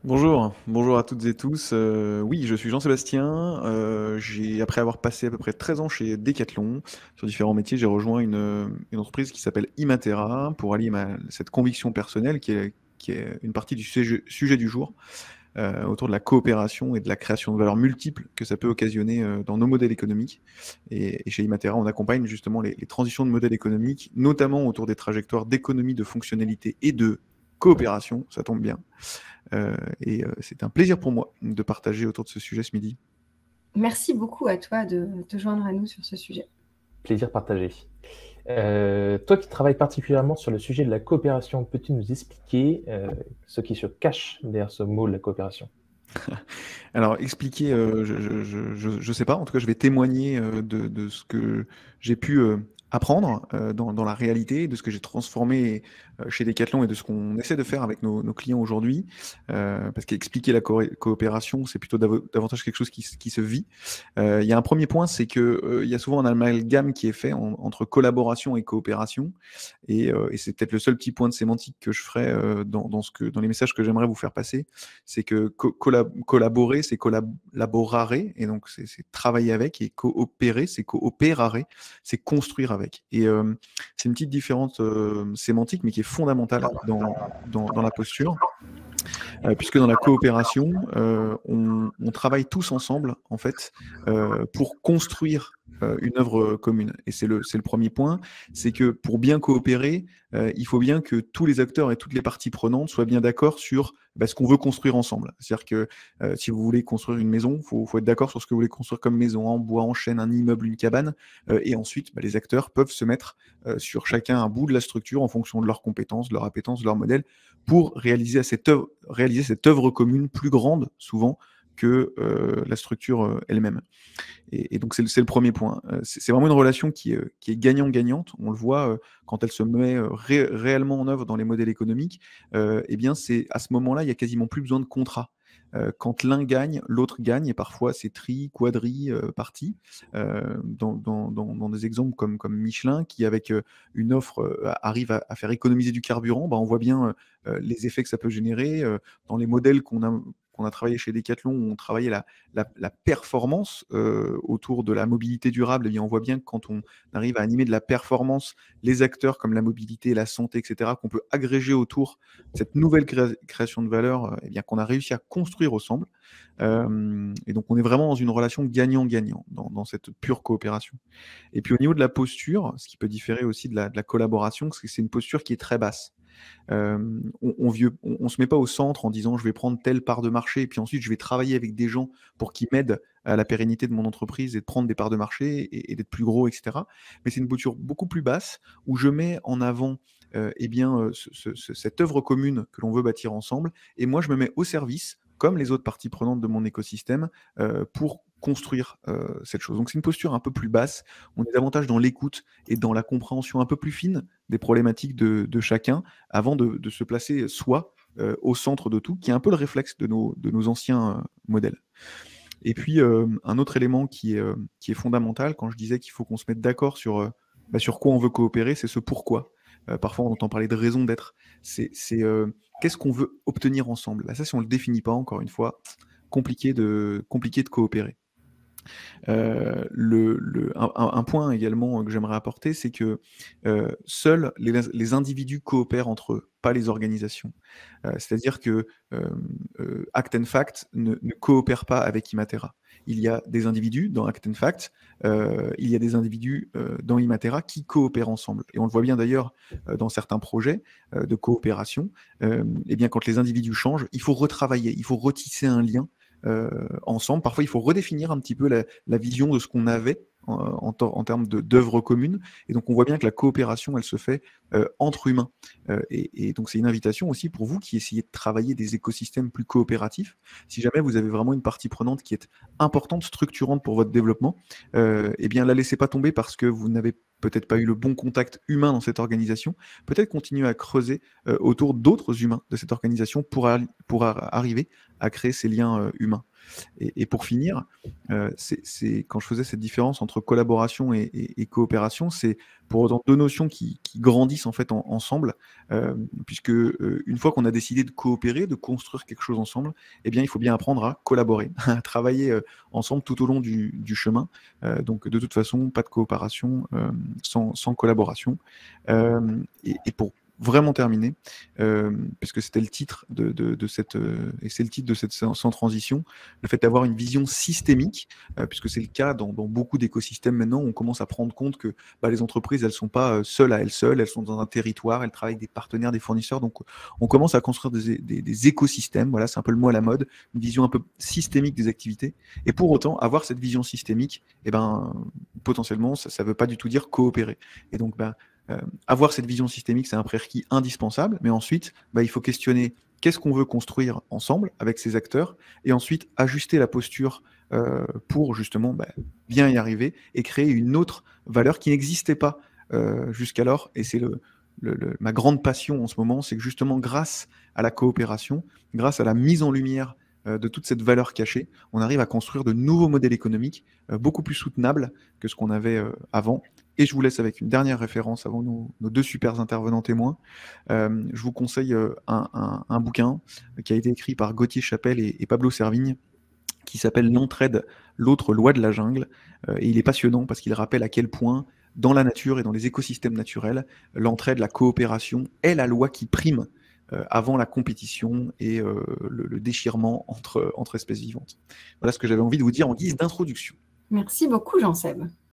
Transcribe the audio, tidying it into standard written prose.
Bonjour, bonjour à toutes et tous. Oui, je suis Jean-Sébastien. Après avoir passé à peu près 13 ans chez Decathlon sur différents métiers, j'ai rejoint une entreprise qui s'appelle Imatera pour allier cette conviction personnelle qui est une partie du sujet du jour, autour de la coopération et de la création de valeurs multiples que ça peut occasionner dans nos modèles économiques. Et chez Imatera, on accompagne justement les transitions de modèles économiques, notamment autour des trajectoires d'économie, de fonctionnalité et de coopération, ça tombe bien. C'est un plaisir pour moi de partager autour de ce sujet ce midi. Merci beaucoup à toi de te joindre à nous sur ce sujet. Plaisir partagé. Toi qui travailles particulièrement sur le sujet de la coopération, peux-tu nous expliquer ce qui se cache derrière ce mot de la coopération? Alors expliquer, je sais pas. En tout cas, je vais témoigner de ce que j'ai pu apprendre dans la réalité, de ce que j'ai transformé chez Decathlon et de ce qu'on essaie de faire avec nos clients aujourd'hui. Parce qu'expliquer la coopération, c'est plutôt davantage quelque chose qui se vit. Il y a un premier point, c'est que il y a souvent un amalgame qui est fait entre collaboration et coopération. Et c'est peut-être le seul petit point de sémantique que je ferai dans les messages que j'aimerais vous faire passer. C'est que collaborer, c'est collaborare, et donc c'est travailler avec, et coopérer, c'est coopérare, c'est construire avec. C'est une petite différence sémantique, mais qui est fondamentale dans la posture. Puisque dans la coopération, on travaille tous ensemble, en fait, pour construire une œuvre commune. Et c'est le premier point, c'est que pour bien coopérer, il faut bien que tous les acteurs et toutes les parties prenantes soient bien d'accord sur ce qu'on veut construire ensemble. C'est-à-dire que si vous voulez construire une maison, faut être d'accord sur ce que vous voulez construire comme maison, en bois, en chêne, un immeuble, une cabane. Et ensuite, les acteurs peuvent se mettre sur chacun un bout de la structure en fonction de leurs compétences, de leur appétence, de leur modèle, pour réaliser cette œuvre commune plus grande, souvent, que la structure elle-même. Et donc, c'est le premier point. C'est vraiment une relation qui est gagnant-gagnante. On le voit quand elle se met réellement en œuvre dans les modèles économiques. Eh bien, c'est à ce moment-là, il n'y a quasiment plus besoin de contrat. Quand l'un gagne, l'autre gagne, et parfois c'est tri, quadri, parti. Dans des exemples comme Michelin, qui avec une offre arrive à faire économiser du carburant, on voit bien les effets que ça peut générer. Dans les modèles qu'on a travaillé chez Decathlon, où on travaillait la performance autour de la mobilité durable, eh bien, on voit bien que quand on arrive à animer de la performance, les acteurs comme la mobilité, la santé, etc., qu'on peut agréger autour de cette nouvelle création de valeur, eh bien, qu'on a réussi à construire ensemble. Et donc, on est vraiment dans une relation gagnant-gagnant, dans cette pure coopération. Et puis, au niveau de la posture, ce qui peut différer aussi de la collaboration, c'est que c'est une posture qui est très basse. On se met pas au centre en disant je vais prendre telle part de marché et puis ensuite je vais travailler avec des gens pour qu'ils m'aident à la pérennité de mon entreprise et de prendre des parts de marché et d'être plus gros, etc. Mais c'est une posture beaucoup plus basse où je mets en avant cette œuvre commune que l'on veut bâtir ensemble, et moi je me mets au service, comme les autres parties prenantes de mon écosystème, pour construire cette chose. Donc c'est une posture un peu plus basse, on est davantage dans l'écoute et dans la compréhension un peu plus fine des problématiques de chacun, avant de se placer soi au centre de tout, qui est un peu le réflexe de nos anciens modèles. Et puis, un autre élément qui est fondamental, quand je disais qu'il faut qu'on se mette d'accord sur quoi on veut coopérer, c'est ce pourquoi. Parfois, on entend parler de raison d'être. C'est qu'est-ce qu'on veut obtenir ensemble. Ça, si on ne le définit pas, encore une fois, compliqué de coopérer. Un point également que j'aimerais apporter, c'est que seuls les individus coopèrent entre eux, pas les organisations. C'est-à-dire que Act and Fact ne coopère pas avec Imatera. Il y a des individus dans Act and Fact, il y a des individus dans Imatera qui coopèrent ensemble. Et on le voit bien d'ailleurs dans certains projets de coopération. Eh bien, quand les individus changent, il faut retravailler, il faut retisser un lien ensemble. Parfois, il faut redéfinir un petit peu la vision de ce qu'on avait en termes d'œuvres communes. Et donc, on voit bien que la coopération, elle se fait entre humains. Et donc, c'est une invitation aussi pour vous qui essayez de travailler des écosystèmes plus coopératifs. Si jamais vous avez vraiment une partie prenante qui est importante, structurante pour votre développement, eh bien, la laissez pas tomber parce que vous n'avez peut-être pas eu le bon contact humain dans cette organisation. Peut-être continuer à creuser autour d'autres humains de cette organisation pour arriver à créer ces liens humains. Et pour finir, quand je faisais cette différence entre collaboration et coopération, c'est pour autant deux notions qui grandissent en fait ensemble, puisque une fois qu'on a décidé de coopérer, de construire quelque chose ensemble, eh bien, il faut bien apprendre à collaborer, à travailler ensemble tout au long du chemin. Donc, de toute façon, pas de coopération sans collaboration. Et pour vraiment terminer, puisque c'était le titre de cette, et c'est le titre de cette sans transition, le fait d'avoir une vision systémique, puisque c'est le cas dans beaucoup d'écosystèmes maintenant, on commence à prendre compte que les entreprises, elles ne sont pas seules à elles seules, elles sont dans un territoire, elles travaillent avec des partenaires, des fournisseurs, donc on commence à construire des écosystèmes, voilà, c'est un peu le mot à la mode, une vision un peu systémique des activités, et pour autant, avoir cette vision systémique, eh ben, potentiellement, ça ne veut pas du tout dire coopérer. Et donc, avoir cette vision systémique, c'est un prérequis indispensable, mais ensuite, il faut questionner qu'est-ce qu'on veut construire ensemble avec ces acteurs, et ensuite ajuster la posture pour justement bien y arriver et créer une autre valeur qui n'existait pas jusqu'alors. Et c'est ma grande passion en ce moment, c'est que justement grâce à la coopération, grâce à la mise en lumière de toute cette valeur cachée, on arrive à construire de nouveaux modèles économiques beaucoup plus soutenables que ce qu'on avait avant. Et je vous laisse avec une dernière référence avant nos deux super intervenants témoins. Je vous conseille un bouquin qui a été écrit par Gauthier Chapelle et Pablo Servigne, qui s'appelle L'entraide, l'autre loi de la jungle. Et il est passionnant parce qu'il rappelle à quel point, dans la nature et dans les écosystèmes naturels, l'entraide, la coopération est la loi qui prime avant la compétition et le déchirement entre espèces vivantes. Voilà ce que j'avais envie de vous dire en guise d'introduction. Merci beaucoup, Jean-Seb.